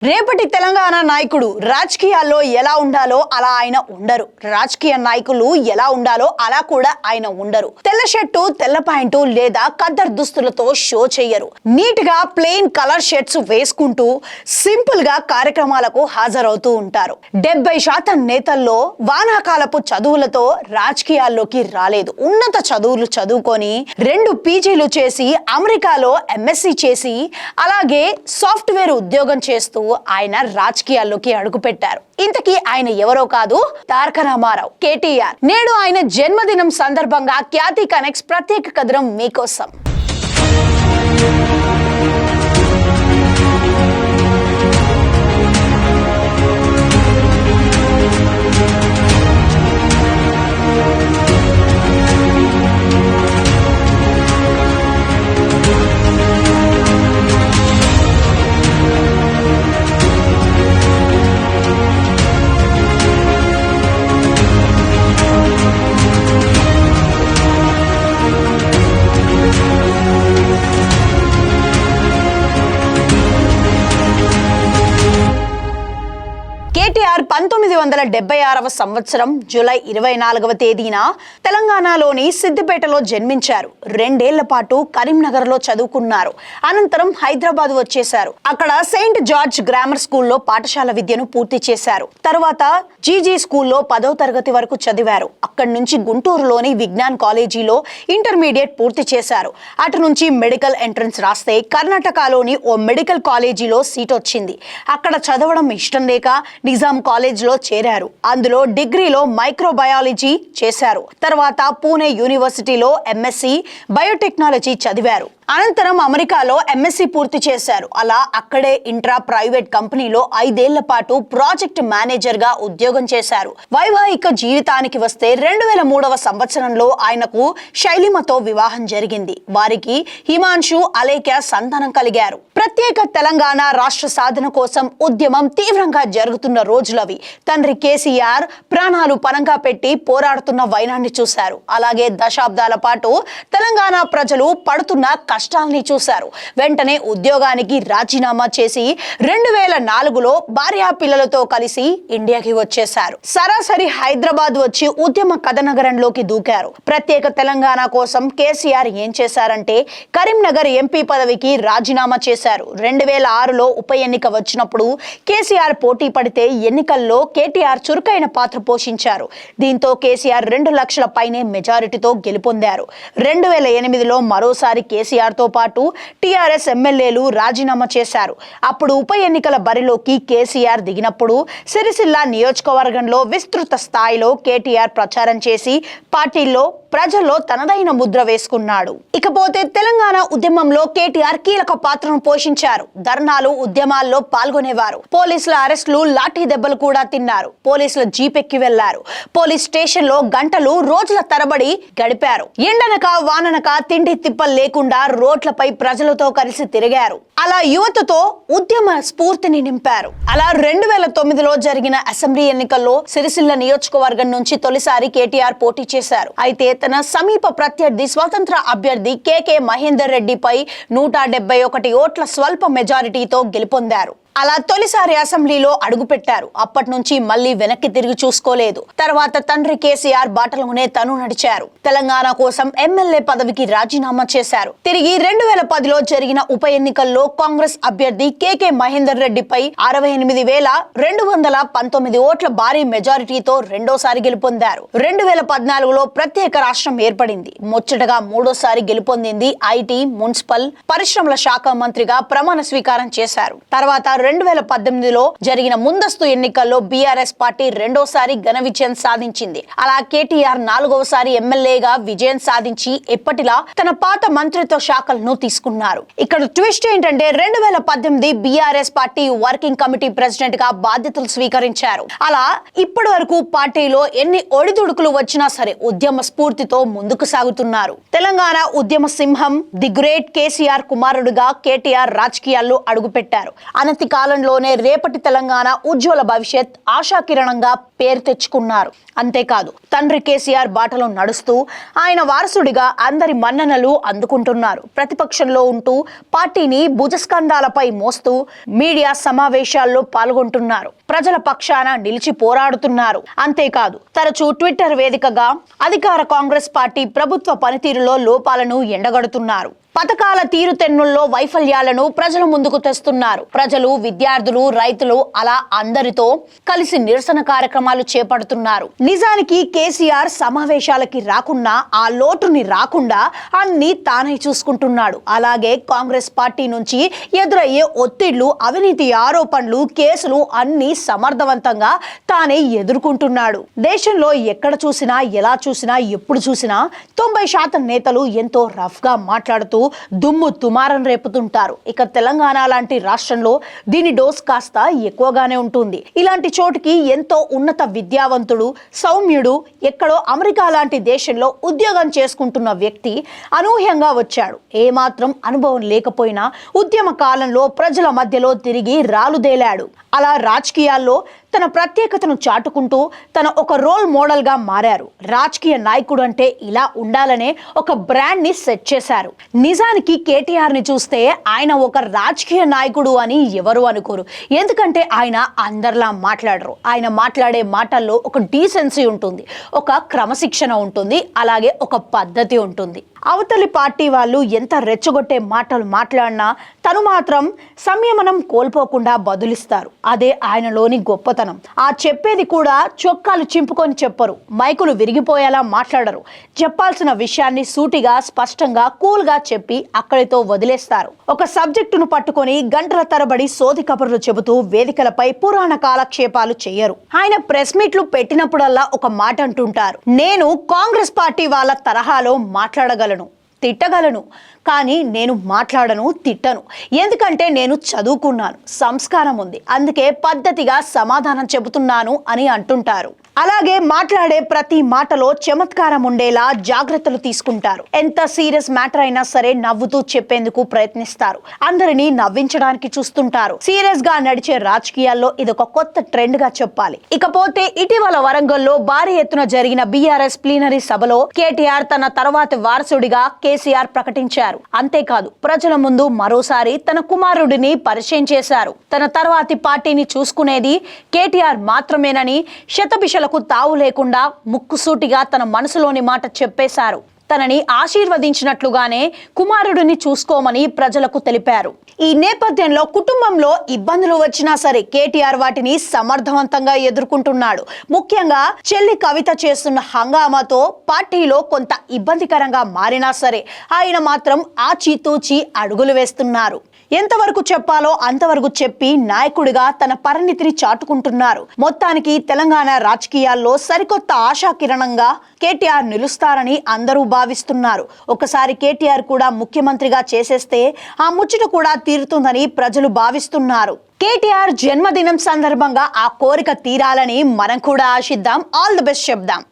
రేపటి తెలంగాణ నాయకుడు రాజకీయాల్లో ఎలా ఉండాలో అలా ఆయన ఉండరు. రాజకీయ నాయకులు ఎలా ఉండాలో అలా కూడా ఆయన ఉండరు. తెల్ల షర్టు, తెల్ల ప్యాంటు లేదా ఖద్దర్ దుస్తులతో షో చెయ్యరు. నీట్ గా ప్లెయిన్ కలర్ షర్ట్స్ వేసుకుంటూ సింపుల్ గా కార్యక్రమాలకు హాజరవుతూ ఉంటారు. 70% నేతల్లో వానాకాలపు చదువులతో రాజకీయాల్లోకి రాలేదు. ఉన్నత చదువులు చదువుకొని 2 పీజీలు చేసి అమెరికాలో ఎంఎస్సీ చేసి అలాగే సాఫ్ట్వేర్ ఉద్యోగం చేస్తూ ఆయన రాజకీయాల్లోకి అడుగుపెట్టారు. ఇంతకీ ఆయన ఎవరో కాదు, తారక రామారావు, కేటీఆర్. నేడు ఆయన జన్మదినం సందర్భంగా ఖ్యాతి కనెక్ట్స్ ప్రత్యేక కథనం మీకోసం. కేటీఆర్ 1976వ సంవత్సరం జూలై 24వ తేదీన తెలంగాణలోని సిద్దిపేటలో జన్మించారు. 2 ఏళ్ల పాటు కరీంనగర్లో చదువుకున్నారు. అనంతరం హైదరాబాద్ వచ్చేశారు. అక్కడ సెయింట్ జార్జ్ గ్రామర్ స్కూల్లో పాఠశాల విద్యను పూర్తి చేశారు. తర్వాత జీజీ స్కూల్లో 10వ తరగతి వరకు చదివారు. అక్కడి నుంచి గుంటూరులోని విజ్ఞాన్ కాలేజీలో ఇంటర్మీడియట్ పూర్తి చేశారు. అటు నుంచి మెడికల్ ఎంట్రన్స్ రాస్తే కర్ణాటకలోని ఓ మెడికల్ కాలేజీలో సీట్ వచ్చింది. అక్కడ చదవడం ఇష్టం లేక నిజాం కాలేజ్లో చేరారు. అందులో డిగ్రీలో మైక్రోబయాలజీ చేశారు. తర్వాత పూణే యూనివర్సిటీలో ఎంఎస్సీ బయోటెక్నాలజీ చదివారు. అనంతరం అమెరికాలో ఎంఎస్సీ పూర్తి చేశారు. అలా అక్కడే ఇంట్రా ప్రైవేట్ కంపెనీలో 5 ఏళ్ల పాటు ప్రాజెక్ట్ మేనేజర్ గా ఉద్యోగం చేశారు. వైవాహిక జీవితానికి వస్తే 2003వ సంవత్సరంలో ఆయనకు శైలిమతో వివాహం జరిగింది. వారికి హిమాంశు, అలేఖ్య సంతానం కలిగారు. ప్రత్యేక తెలంగాణ రాష్ట్ర సాధన కోసం ఉద్యమం తీవ్రంగా జరుగుతున్న రోజులవి. తండ్రి కేసీఆర్ ప్రాణాలు పరంగా పెట్టి పోరాడుతున్న వైనాన్ని చూశారు. అలాగే దశాబ్దాల పాటు తెలంగాణ ప్రజలు పడుతున్న కష్టాల్ని చూశారు. వెంటనే ఉద్యోగానికి రాజీనామా చేసి 2004లో భార్యా పిల్లలతో కలిసి ఇండియాకి వచ్చేశారు. సరాసరి హైదరాబాద్ వచ్చి ఉద్యమ కథనగరంలోకి దూకారు. ప్రత్యేక తెలంగాణ కోసం కేసీఆర్ ఏం చేశారంటే కరీంనగర్ ఎంపీ పదవికి రాజీనామా చేశారు. 2006లో ఉప ఎన్నిక వచ్చినప్పుడు కేసీఆర్ పోటీ పడితే ఎన్నికల్లో కేటీఆర్ చురుకైన పాత్ర పోషించారు. దీంతో కేసీఆర్ 2 లక్షల పైనే మెజారిటీతో గెలుపొందారు. 2008లో మరోసారి కేసీఆర్ తో పాటు టీఆర్ఎస్ ఎమ్మెల్యేలు రాజీనామా చేశారు. అప్పుడు ఉప ఎన్నికల బరిలోకి కేసీఆర్ దిగినప్పుడు సిరిసిల్ల నియోజకవర్గంలో విస్తృత స్థాయిలో కేటీఆర్ ప్రచారం చేసి పార్టీలో ప్రజల్లో తనదైన ముద్ర వేసుకున్నాడు. ఇకపోతే తెలంగాణ ఉద్యమంలో కేటీఆర్ కీలక పాత్రను పోషించారు. ధర్నాలు, ఉద్యమాల్లో పాల్గొనేవారు. పోలీసుల అరెస్టులు, లాఠీ దెబ్బలు కూడా తిన్నారు. పోలీసుల జీపెక్కి వెళ్లారు. పోలీస్ స్టేషన్ లో గంటలు, రోజుల తరబడి గడిపారు. ఎండనక వాననక తిండి తిప్పలు లేకుండా రోడ్లపై ప్రజలతో కలిసి తిరిగారు. అలా యువతతో ఉద్యమ స్ఫూర్తిని నింపారు. అలా 2009లో జరిగిన అసెంబ్లీ ఎన్నికల్లో సిరిసిల్ల నియోజకవర్గం నుంచి తొలిసారి కేటీఆర్ పోటీ చేశారు. అయితే తన సమీప ప్రత్యర్థి స్వతంత్ర అభ్యర్థి కేకే మహేందర్ రెడ్డిపై 171 ఓట్ల స్వల్ప మెజారిటీతో గెలుపొందారు. అలా తొలిసారి అసెంబ్లీలో అడుగుపెట్టారు. అప్పటి నుంచి మళ్లీ వెనక్కి తిరిగి చూసుకోలేదు. తర్వాత తండ్రి కేసీఆర్ బాటలోనే తను నడిచారు. తెలంగాణ కోసం ఎమ్మెల్యే పదవికి రాజీనామా చేశారు. తిరిగి 2010లో జరిగిన ఉప ఎన్నికల్లో కాంగ్రెస్ అభ్యర్థి కేకే మహేందర్ రెడ్డిపై 68,219 ఓట్ల భారీ మెజారిటీతో రెండోసారి గెలుపొందారు. 2014లో ప్రత్యేక రాష్ట్రం ఏర్పడింది. ముచ్చటగా మూడోసారి గెలుపొందింది. ఐటీ, మున్సిపల్, పరిశ్రమల శాఖ మంత్రిగా ప్రమాణ స్వీకారం చేశారు. తర్వాత 2018లో జరిగిన ముందస్తు ఎన్నికల్లో బీఆర్ఎస్ పార్టీ రెండోసారి ఘన విజయం సాధించింది. అలా కేటీఆర్ 4వసారి ఎమ్మెల్యేగా విజయం సాధించి ఎప్పటిలా తన పాత మంత్రిత్వ శాఖలను తీసుకున్నారు. ఇక్కడ ట్విస్ట్ ఏంటంటే 2018 BRS party working committee president గా బాధ్యతలు స్వీకరించారు. అలా ఇప్పటి వరకు పార్టీలో ఎన్ని ఒడిదుడుకులు వచ్చినా సరే ఉద్యమ స్ఫూర్తితో ముందుకు సాగుతున్నారు. తెలంగాణ ఉద్యమ సింహం ది గ్రేట్ కేసీఆర్ కుమారుడుగా కేటీఆర్ రాజకీయాల్లో అడుగుపెట్టారు. అనతి కాలంలోనే రేపటి తెలంగాణ ఉజ్వల భవిష్యత్ ఆశాకిరణంగా పేరు తెచ్చుకున్నారు. అంతేకాదు తండ్రి కేసీఆర్ బాటలో నడుస్తూ ఆయన వారసుడిగా అందరి మన్ననలు అందుకుంటున్నారు. ప్రతిపక్షంలో ఉంటూ పార్టీని భుజస్కంధాలపై మోస్తూ మీడియా సమావేశాల్లో పాల్గొంటున్నారు. ప్రజల పక్షాన నిలిచి పోరాడుతున్నారు. అంతేకాదు తరచూ ట్విట్టర్ వేదికగా అధికార కాంగ్రెస్ పార్టీ ప్రభుత్వ పనితీరులో లోపాలను ఎండగడుతున్నారు. పథకాల తీరుతెన్నుల్లో వైఫల్యాలను ప్రజల ముందుకు తెస్తున్నారు. ప్రజలు, విద్యార్థులు, రైతులు అలా అందరితో కలిసి నిరసన కార్యక్రమాలు చేపడుతున్నారు. నిజానికి కేసీఆర్ సమావేశాలకి రాకుండా, ఆ లోటుని రాకుండా అన్ని తానే చూసుకుంటున్నాడు. అలాగే కాంగ్రెస్ పార్టీ నుంచి ఎదురయ్యే ఒత్తిళ్లు, అవినీతి ఆరోపణలు, కేసులు అన్ని సమర్థవంతంగా తానే ఎదుర్కొంటున్నాడు. దేశంలో ఎక్కడ చూసినా, ఎలా చూసినా, ఎప్పుడు చూసినా 90% నేతలు ఎంతో రఫ్ గా మాట్లాడుతూ దుమ్ము దుమారం రేపుతుంటారు. ఇక తెలంగాణ లాంటి రాష్ట్రంలో దీని డోస్ కాస్త ఎక్కువగానే ఉంటుంది. ఇలాంటి చోటుకి ఎంతో ఉన్నత విద్యావంతుడు, సౌమ్యుడు, ఎక్కడో అమెరికా లాంటి దేశంలో ఉద్యోగం చేసుకుంటున్న వ్యక్తి అనూహ్యంగా వచ్చాడు. ఏమాత్రం అనుభవం లేకపోయినా ఉద్యమ కాలంలో ప్రజల మధ్యలో తిరిగి రాలుదేలాడు. అలా రాజకీయాల్లో తన ప్రత్యేకతను చాటుకుంటూ తన ఒక రోల్ మోడల్ గా మారారు. రాజకీయ నాయకుడు అంటే ఇలా ఉండాలనే ఒక బ్రాండ్ ని సెట్ చేశారు. నిజానికి కేటీఆర్ ని చూస్తే ఆయన ఒక రాజకీయ నాయకుడు అని ఎవరు అనుకోరు. ఎందుకంటే ఆయన అందరిలా మాట్లాడరు. ఆయన మాట్లాడే మాటల్లో ఒక డీసెన్సీ ఉంటుంది, ఒక క్రమశిక్షణ ఉంటుంది, అలాగే ఒక పద్ధతి ఉంటుంది. అవతలి పార్టీ వాళ్ళు ఎంత రెచ్చగొట్టే మాటలు మాట్లాడినా తను మాత్రం సంయమనం కోల్పోకుండా బదులిస్తారు. అదే ఆయనలోని గొప్పతనం. ఆ చెప్పేది కూడా చొక్కాలు చింపుకొని చెప్పరు, మైకులు విరిగిపోయేలా మాట్లాడరు. చెప్పాల్సిన విషయాన్ని సూటిగా, స్పష్టంగా, కూల్ గా చెప్పి అక్కడితో వదిలేస్తారు. ఒక సబ్జెక్టును పట్టుకొని గంటల తరబడి సోది కబుర్లు చెబుతూ వేదికలపై పురాణ కాలక్షేపాలు చేయరు. ఆయన ప్రెస్ మీట్లు పెట్టినప్పుడల్లా ఒక మాట అంటుంటారు, నేను కాంగ్రెస్ పార్టీ వాళ్ళ తరహాలో మాట్లాడగలను, తిట్టగలను, కానీ నేను మాట్లాడను, తిట్టను. ఎందుకంటే నేను చదువుకున్నాను, సంస్కారం ఉంది, అందుకే పద్ధతిగా సమాధానం చెబుతున్నాను అని అంటుంటారు. అలాగే మాట్లాడే ప్రతి మాటలో చమత్కారం ఉండేలా జాగ్రత్తలు తీసుకుంటారు. ఎంత సీరియస్ మ్యాటర్ అయినా సరే నవ్వుతూ చెప్పేందుకు ప్రయత్నిస్తారు. అందరినీ నవ్వించడానికి చూస్తుంటారు. సీరియస్ గా నడిచే రాజకీయాల్లో ఇదొక కొత్త ట్రెండ్ గా చెప్పాలి. ఇకపోతే ఇటీవల వరంగల్లో భారీ ఎత్తున జరిగిన బీఆర్ఎస్ ప్లీనరీ సభలో కేటీఆర్ తన తర్వాతి వారసుడిగా కేసీఆర్ ప్రకటించారు. అంతేకాదు ప్రజల ముందు మరోసారి తన కుమారుడిని పరిచయం చేశారు. తన తర్వాతి పార్టీని చూసుకునేది కేటీఆర్ మాత్రమేనని శతభిషలకు తావు లేకుండా ముక్కుసూటిగా తన మనసులోని మాట చెప్పేశారు. తనని ఆశీర్వదించినట్లుగానే కుమారుడిని చూసుకోమని ప్రజలకు తెలిపారు. ఈ నేపథ్యంలో కుటుంబంలో ఇబ్బందులు వచ్చినా సరే కేటీఆర్ వాటిని సమర్థవంతంగా ఎదుర్కొంటున్నాడు. ముఖ్యంగా చెల్లి కవిత చేస్తున్న హంగామాతో పార్టీలో కొంత ఇబ్బందికరంగా మారినా సరే ఆయన మాత్రం ఆచితూచి అడుగులు వేస్తున్నారు. ఎంతవరకు చెప్పాలో అంతవరకు చెప్పి నాయకుడిగా తన పరిణితిని చాటుకుంటున్నారు. మొత్తానికి తెలంగాణ రాజకీయాల్లో సరికొత్త ఆశాకిరణంగా కేటీఆర్ నిలుస్తారని అందరూ భావిస్తున్నారు. ఒకసారి కేటీఆర్ కూడా ముఖ్యమంత్రిగా చేసేస్తే ఆ ముచ్చట కూడా తీరుతుందని ప్రజలు భావిస్తున్నారు. కేటీఆర్ జన్మదినం సందర్భంగా ఆ కోరిక తీరాలని మనం కూడా ఆశిద్దాం. ఆల్ ది బెస్ట్ చెప్దాం.